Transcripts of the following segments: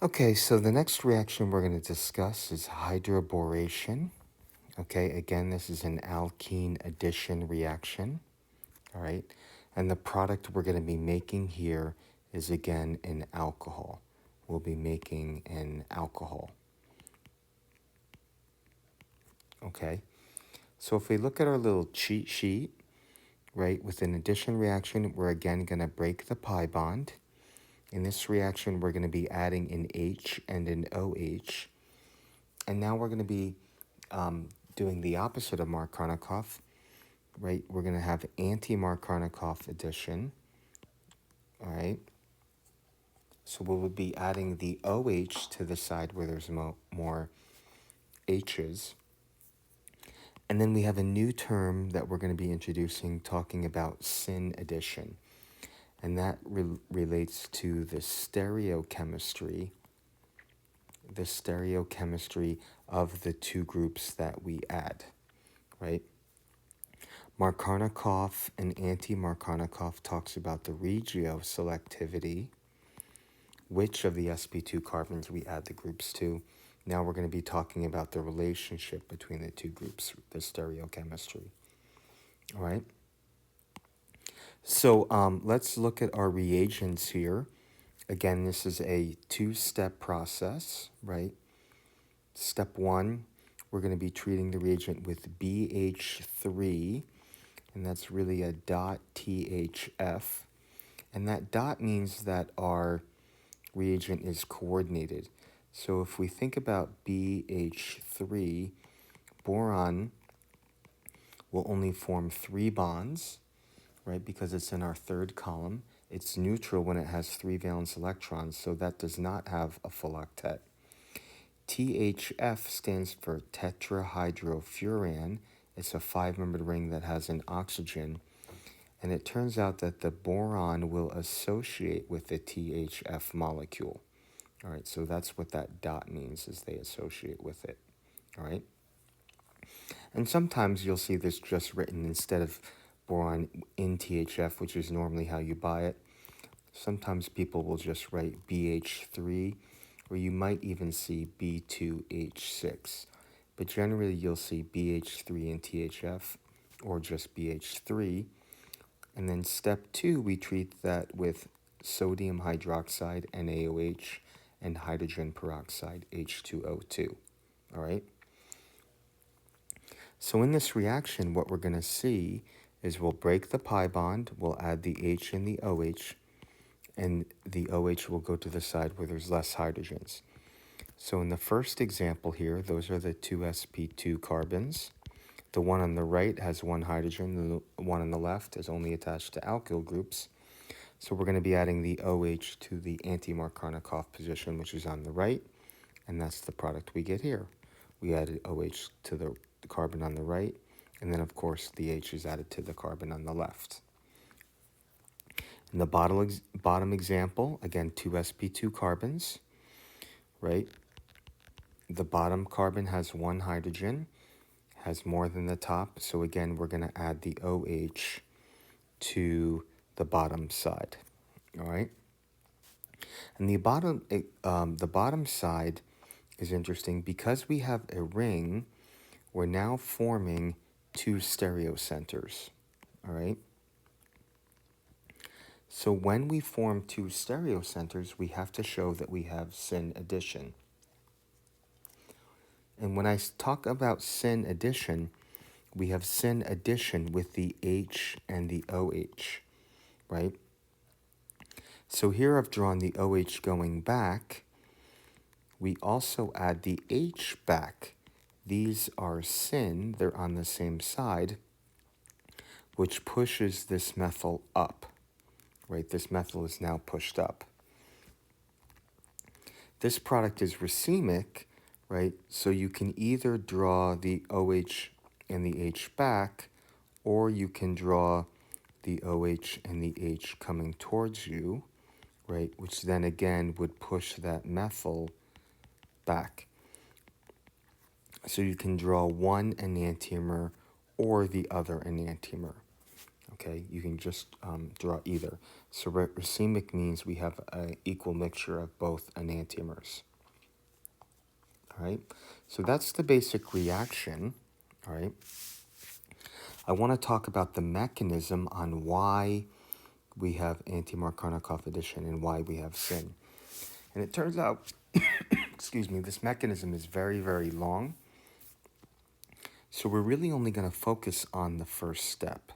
Okay, so the next reaction we're going to discuss is hydroboration. Okay, again, this is an alkene addition reaction. All right, and the product we're going to be making here is again an alcohol. We'll be making an alcohol. Okay, so if we look at our little cheat sheet, right, with an addition reaction, we're again going to break the pi bond. In this reaction, we're going to be adding an H and an OH. And now we're going to be doing the opposite of Markovnikov, right? We're going to have anti-Markovnikov addition, all right? So we will be adding the OH to the side where there's more H's. And then we have a new term that we're going to be introducing talking about Syn addition. And that relates to the stereochemistry of the two groups that we add, right? Markovnikov and anti-Markovnikov talks about the regioselectivity, which of the sp2 carbons we add the groups to. Now we're going to be talking about the relationship between the two groups, the stereochemistry. All right. So let's look at our reagents here. Again, this is a two-step process, right? Step one, we're going to be treating the reagent with BH3, and that's really a dot THF. And that dot means that our reagent is coordinated. So if we think about BH3, boron will only form 3 bonds, right, because it's in our third column. It's neutral when it has 3 valence electrons, so that does not have a full octet. THF stands for tetrahydrofuran. It's a 5-membered ring that has an oxygen. And it turns out that the boron will associate with the THF molecule. All right, so that's what that dot means, is they associate with it. All right. And sometimes you'll see this just written instead of boron in THF, which is normally how you buy it. Sometimes people will just write BH3, or you might even see B2H6. But generally you'll see BH3 in THF, or just BH3. And then step 2, we treat that with sodium hydroxide, NaOH, and hydrogen peroxide, H2O2. All right? So in this reaction, what we're going to see is we'll break the pi bond, we'll add the H and the OH, and the OH will go to the side where there's less hydrogens. So in the first example here, those are the 2 sp2 carbons. The one on the right has 1 hydrogen, the one on the left is only attached to alkyl groups. So we're going to be adding the OH to the anti-Markovnikov position, which is on the right, and that's the product we get here. We added OH to the carbon on the right, and then of course the H is added to the carbon on the left. In the bottom example, again, 2 sp2 carbons, right? The bottom carbon has 1 hydrogen, has more than the top, so again, we're going to add the OH to the bottom side, all right? And the bottom side is interesting because we have a ring. We're now forming 2 stereocenters, all right? So when we form 2 stereocenters, we have to show that we have Syn addition. And when I talk about Syn addition, we have Syn addition with the H and the OH, right? So here I've drawn the OH going back. We also add the H back. These are Syn, they're on the same side, which pushes this methyl up, right? This methyl is now pushed up. This product is racemic, right? So you can either draw the OH and the H back, or you can draw the OH and the H coming towards you, right? Which then again would push that methyl back. So you can draw one enantiomer or the other enantiomer, Okay, you can just draw either. So racemic means we have an equal mixture of both enantiomers. All right, so that's the basic reaction. All right, I want to talk about the mechanism on why we have anti-Markovnikov addition and why we have Syn. And it turns out, excuse me, this mechanism is very, very long. So we're really only going to focus on the first step.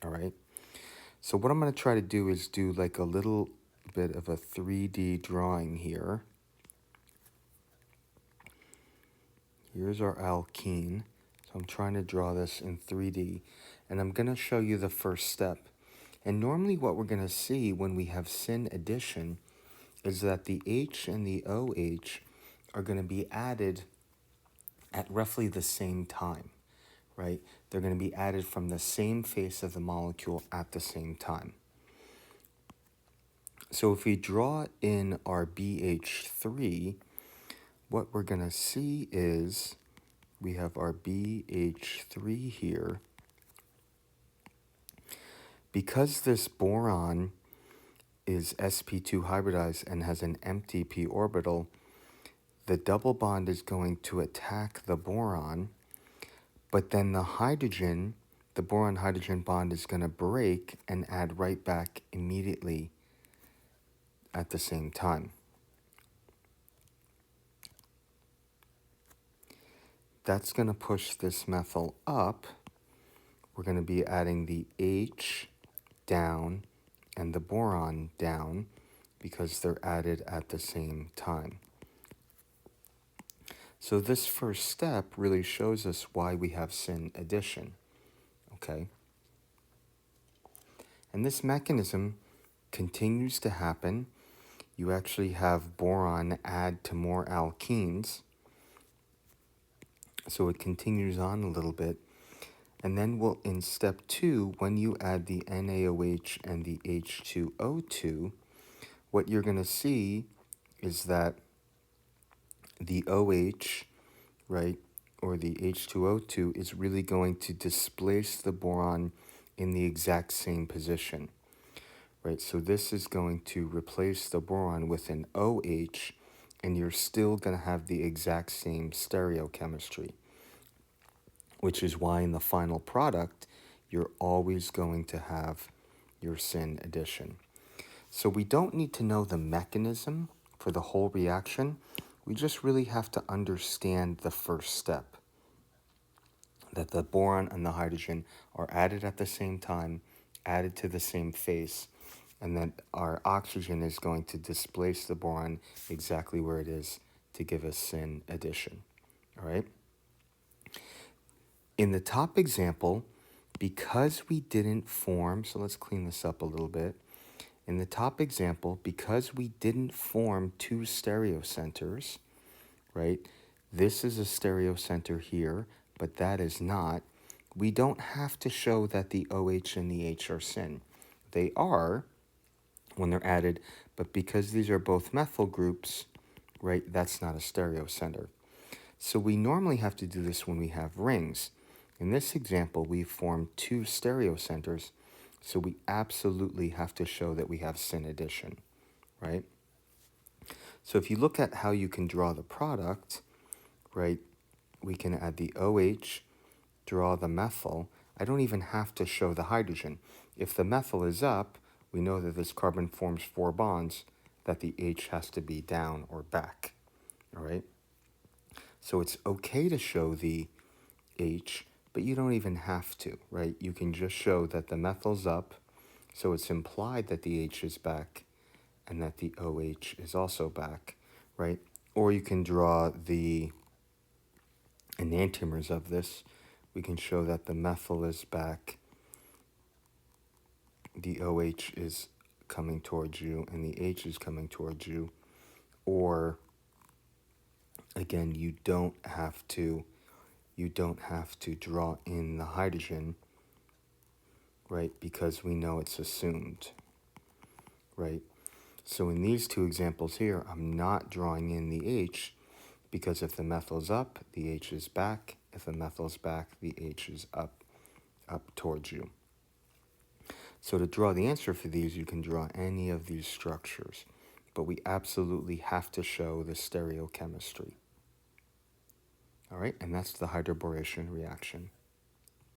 All right. So what I'm going to try to do is do like a little bit of a 3D drawing here. Here's our alkene. So I'm trying to draw this in 3D. And I'm going to show you the first step. And normally what we're going to see when we have Syn addition is that the H and the OH are going to be added at roughly the same time, right? They're going to be added from the same face of the molecule at the same time. So if we draw in our BH3, what we're going to see is we have our BH3 here. Because this boron is sp2 hybridized and has an empty p orbital, the double bond is going to attack the boron, but then the hydrogen, the boron-hydrogen bond is going to break and add right back immediately at the same time. That's going to push this methyl up. We're going to be adding the H down and the boron down because they're added at the same time. So this first step really shows us why we have Syn addition, okay? And this mechanism continues to happen. You actually have boron add to more alkenes. So it continues on a little bit. And then we'll, in step 2, when you add the NaOH and the H2O2, what you're going to see is that the OH, right, or the H2O2 is really going to displace the boron in the exact same position, right? So this is going to replace the boron with an OH, and you're still going to have the exact same stereochemistry, which is why in the final product, you're always going to have your Syn addition. So we don't need to know the mechanism for the whole reaction. We just really have to understand the first step, that the boron and the hydrogen are added at the same time, added to the same face, and that our oxygen is going to displace the boron exactly where it is to give us Syn addition. All right? In the top example, because we didn't form, so let's clean this up a little bit. In the top example, because we didn't form two stereocenters, right? This is a stereocenter here, but that is not. We don't have to show that the OH and the H are Syn. They are when they're added, but because these are both methyl groups, right, that's not a stereocenter. So we normally have to do this when we have rings. In this example, we formed two stereocenters, so we absolutely have to show that we have Syn addition, right? So if you look at how you can draw the product, right, we can add the OH, draw the methyl. I don't even have to show the hydrogen. If the methyl is up, we know that this carbon forms 4 bonds, that the H has to be down or back, all right? So it's okay to show the H, but you don't even have to, right? You can just show that the methyl's up, so it's implied that the H is back and that the OH is also back, right? Or you can draw the enantiomers of this. We can show that the methyl is back, the OH is coming towards you, and the H is coming towards you. Or, again, you don't have to draw in the hydrogen, right, because we know it's assumed, right? So in these two examples here, I'm not drawing in the H, because if the methyl's up, the H is back. If the methyl's back, the H is up towards you. So to draw the answer for these, you can draw any of these structures, but we absolutely have to show the stereochemistry. All right, and that's the hydroboration reaction.